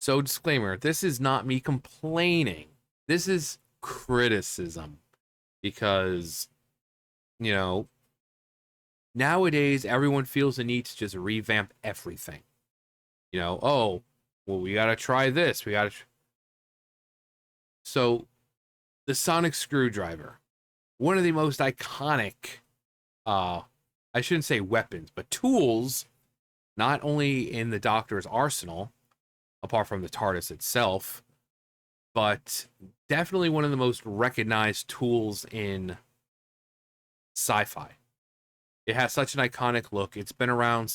So, disclaimer, this is not me complaining. This is criticism because, you know, nowadays everyone feels the need to just revamp everything. Oh, well, we got to try this. We got to. So, the sonic screwdriver, one of the most iconic, uh, I shouldn't say weapons, but tools, not only in the Doctor's arsenal, apart from the TARDIS itself, but definitely one of the most recognized tools in sci-fi. It has such an iconic look. It's been around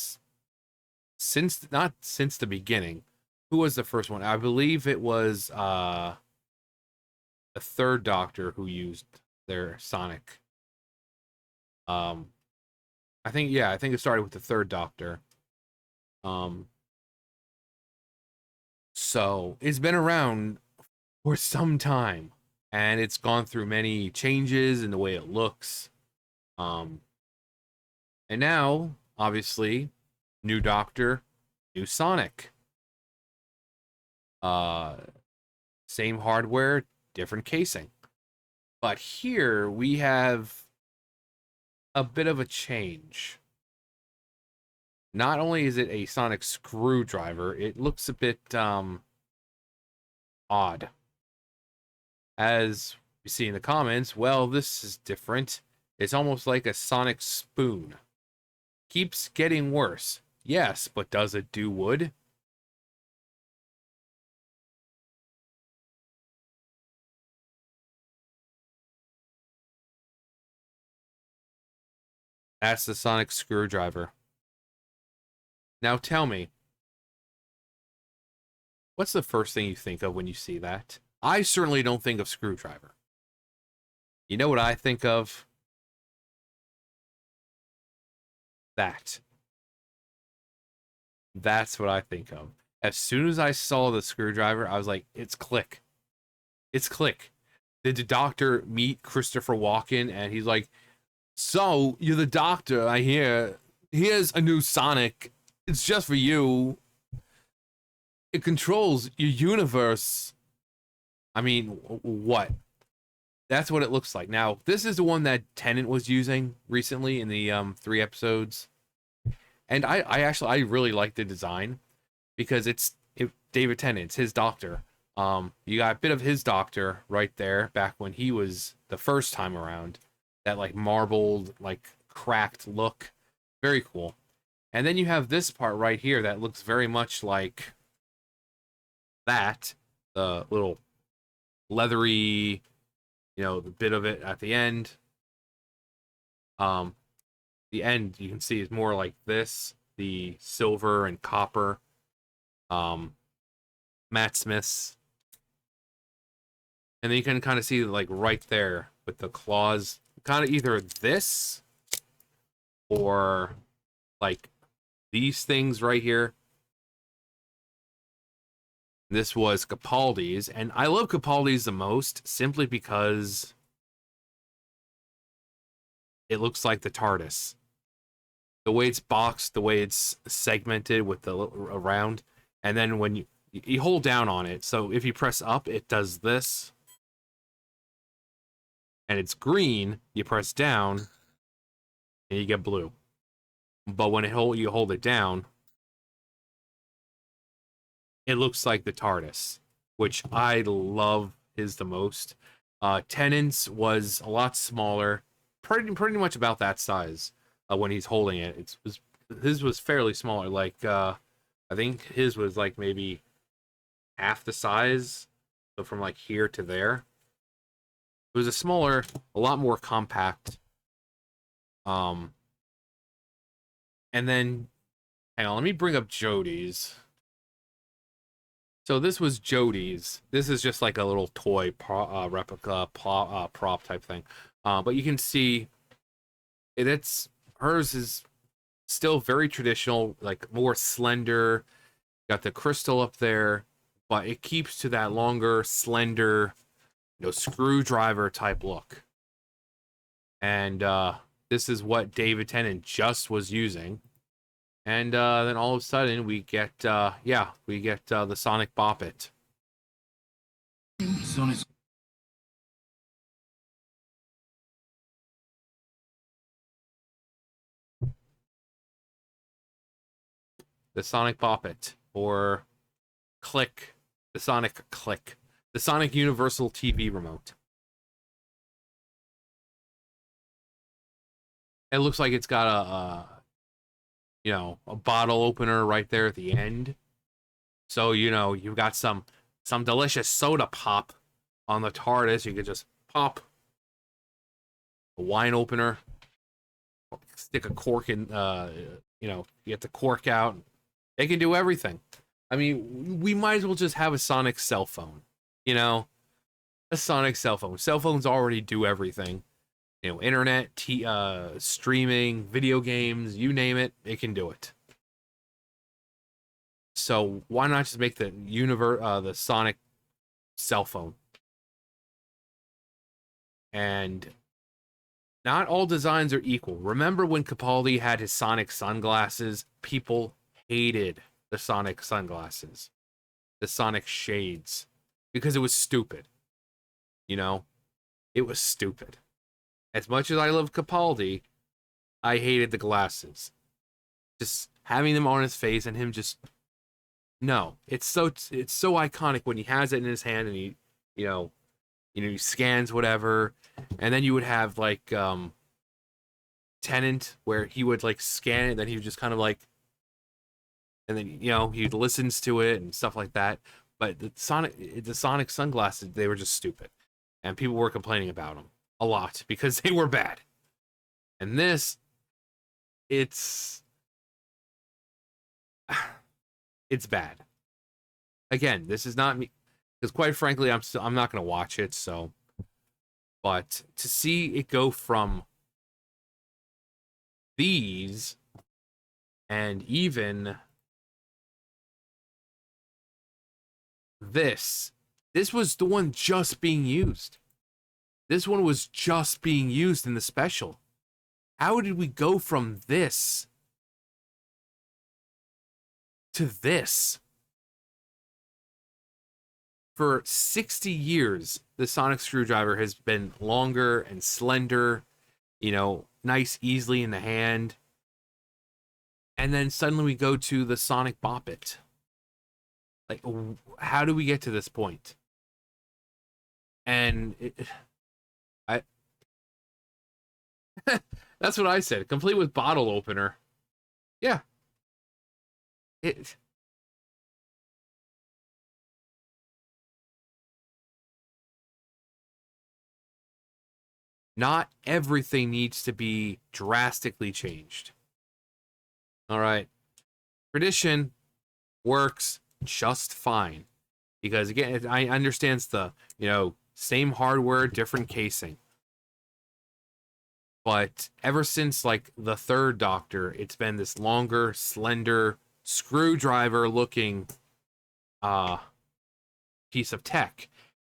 since not since the beginning. Who was the first one? I believe it was the third Doctor who used their sonic. Um, I think it started with the third Doctor. Um, so it's been around for some time, and it's gone through many changes in the way it looks. Um, and now, obviously, new Doctor, new Sonic. Uh, Same hardware, different casing. But here we have a bit of a change. Not only is it a sonic screwdriver, it looks a bit odd. As you see in the comments, well, this is different. It's almost like a sonic spoon. Keeps getting worse. Yes, but does it do wood? That's the sonic screwdriver. Now tell me, what's the first thing you think of when you see that? I certainly don't think of screwdriver. You know what I think of? That. That's what I think of. As soon as I saw the screwdriver, I was like, it's Click. It's Click. Did the doctor meet Christopher Walken? And he's like, so, you're the doctor, I hear. Here's a new Sonic. It's just for you. It controls your universe. I mean, what? That's what it looks like. Now, this is the one that Tennant was using recently in the 3 episodes. And I really like the design because David Tennant's his doctor. You got a bit of his doctor right there back when he was the first time around. That like marbled, like cracked look. Very cool. And then you have this part right here that looks very much like that. The little leathery, the bit of it at the end. Um, the end you can see is more like this, the silver and copper. Matt Smith's. And then you can kind of see like right there with the claws, kind of either this or like these things right here. This was Capaldi's, and I love Capaldi's the most simply because it looks like the TARDIS. The way it's boxed, the way it's segmented with the around, and then when you hold down on it, so if you press up, it does this, and it's green. You press down, and you get blue. But when you hold it down, it looks like the TARDIS, which I love his the most. Tennant's was a lot smaller, pretty much about that size when he's holding it. His was fairly smaller, like I think his was like maybe half the size, so from like here to there. It was a lot more compact. Um, and then hang on, let me bring up Jodie's. So this was Jodie's. This is just like a little toy replica prop type thing. But you can see it's hers is still very traditional, like more slender. Got the crystal up there, but it keeps to that longer, slender, screwdriver type look. And this is what David Tennant just was using. And then all of a sudden we get the Sonic Bop It. Sonic. The Sonic Bop It, or Click, the Sonic Click, the Sonic Universal TV remote. It looks like it's got a bottle opener right there at the end. So, you've got some delicious soda pop on the TARDIS. You could just pop a wine opener, stick a cork in, you get the cork out. They can do everything. I mean, we might as well just have a Sonic cell phone, a Sonic cell phone. Cell phones already do everything. Internet, streaming, video games, you name it, it can do it. So why not just make the Sonic cell phone? And not all designs are equal. Remember when Capaldi had his Sonic sunglasses? People hated the Sonic sunglasses, the Sonic shades, because it was stupid. It was stupid. As much as I love Capaldi, I hated the glasses. Just having them on his face and him just no. It's so iconic when he has it in his hand and he scans whatever, and then you would have like Tenant where he would like scan it, and then he would just kind of like, and then he listens to it and stuff like that. But the Sonic sunglasses, they were just stupid, and people were complaining about them a lot because they were bad. And this, it's bad. Again, this is not me, because quite frankly, I'm not going to watch it. So, but to see it go from these and even this was the one just being used. This one was just being used in the special. How did we go from this to this? For 60 years, the Sonic screwdriver has been longer and slender, nice, easily in the hand. And then suddenly we go to the Sonic Bop It. Like, how do we get to this point? And that's what I said. Complete with bottle opener. Yeah. Not everything needs to be drastically changed. All right. Tradition works just fine. Because again, I understand the, same hardware, different casing. But ever since like the third Doctor, it's been this longer, slender, screwdriver looking piece of tech.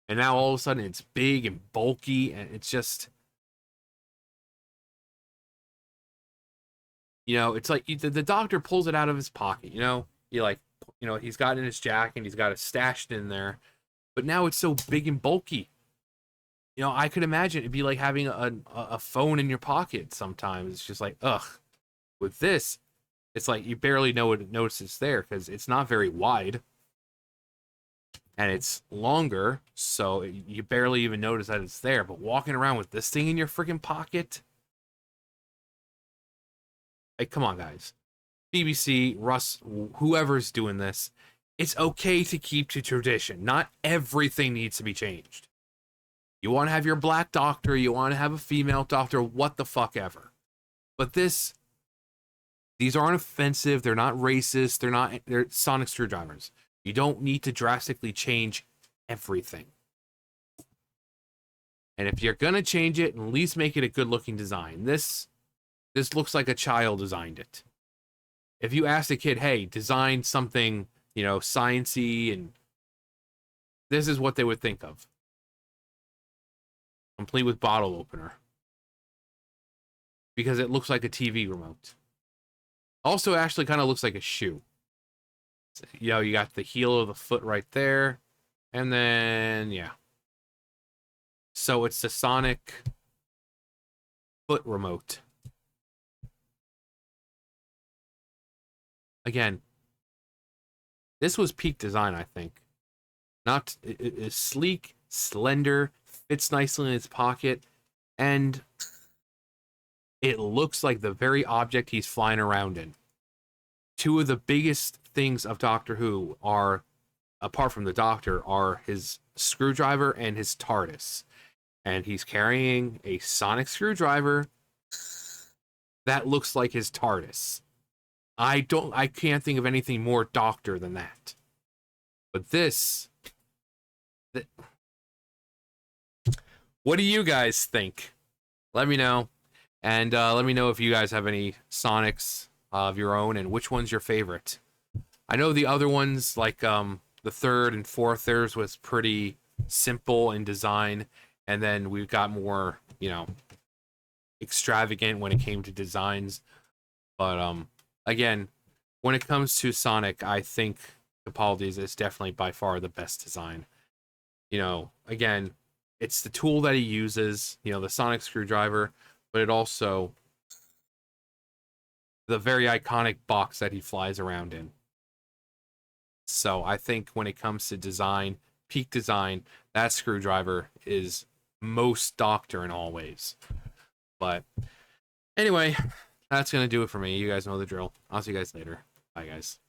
And now all of a sudden it's big and bulky, and it's just, it's like the Doctor pulls it out of his pocket, he's got it in his jacket and he's got it stashed in there, but now it's so big and bulky. I could imagine it'd be like having a phone in your pocket sometimes. It's just like, ugh. With this, it's like you barely notice it's there because it's not very wide. And it's longer, so you barely even notice that it's there. But walking around with this thing in your freaking pocket? Like, come on, guys. BBC, Russ, whoever's doing this, it's okay to keep to tradition. Not everything needs to be changed. You want to have your black doctor, you want to have a female doctor, what the fuck ever. But these aren't offensive, they're not racist, they're Sonic screwdrivers. You don't need to drastically change everything. And if you're gonna change it, at least make it a good looking design. This looks like a child designed it. If you ask a kid, hey, design something, science-y, and this is what they would think of. Complete with bottle opener. Because it looks like a TV remote. Also, it actually kind of looks like a shoe. You know, you got the heel of the foot right there. And then, yeah. So it's the Sonic foot remote. Again, this was peak design, I think. Not it is sleek, slender, fits nicely in its pocket, and it looks like the very object he's flying around in. Two of the biggest things of Doctor Who are, apart from the Doctor, are his screwdriver and his TARDIS. And he's carrying a sonic screwdriver that looks like his TARDIS. I can't think of anything more Doctor than that. But this, what do you guys think? Let me know. And let me know if you guys have any Sonics of your own and which one's your favorite. I know the other ones, like the third and fourth, theirs was pretty simple in design. And then we've got more, you know, extravagant when it came to designs. But again, when it comes to Sonic, I think Capaldi's is definitely by far the best design. You know, again, it's the tool that he uses, you know, the sonic screwdriver, but it also the very iconic box that he flies around in. So I think when it comes to design, peak design, that screwdriver is most Doctor in all ways. But anyway, that's going to do it for me. You guys know the drill. I'll see you guys later. Bye, guys.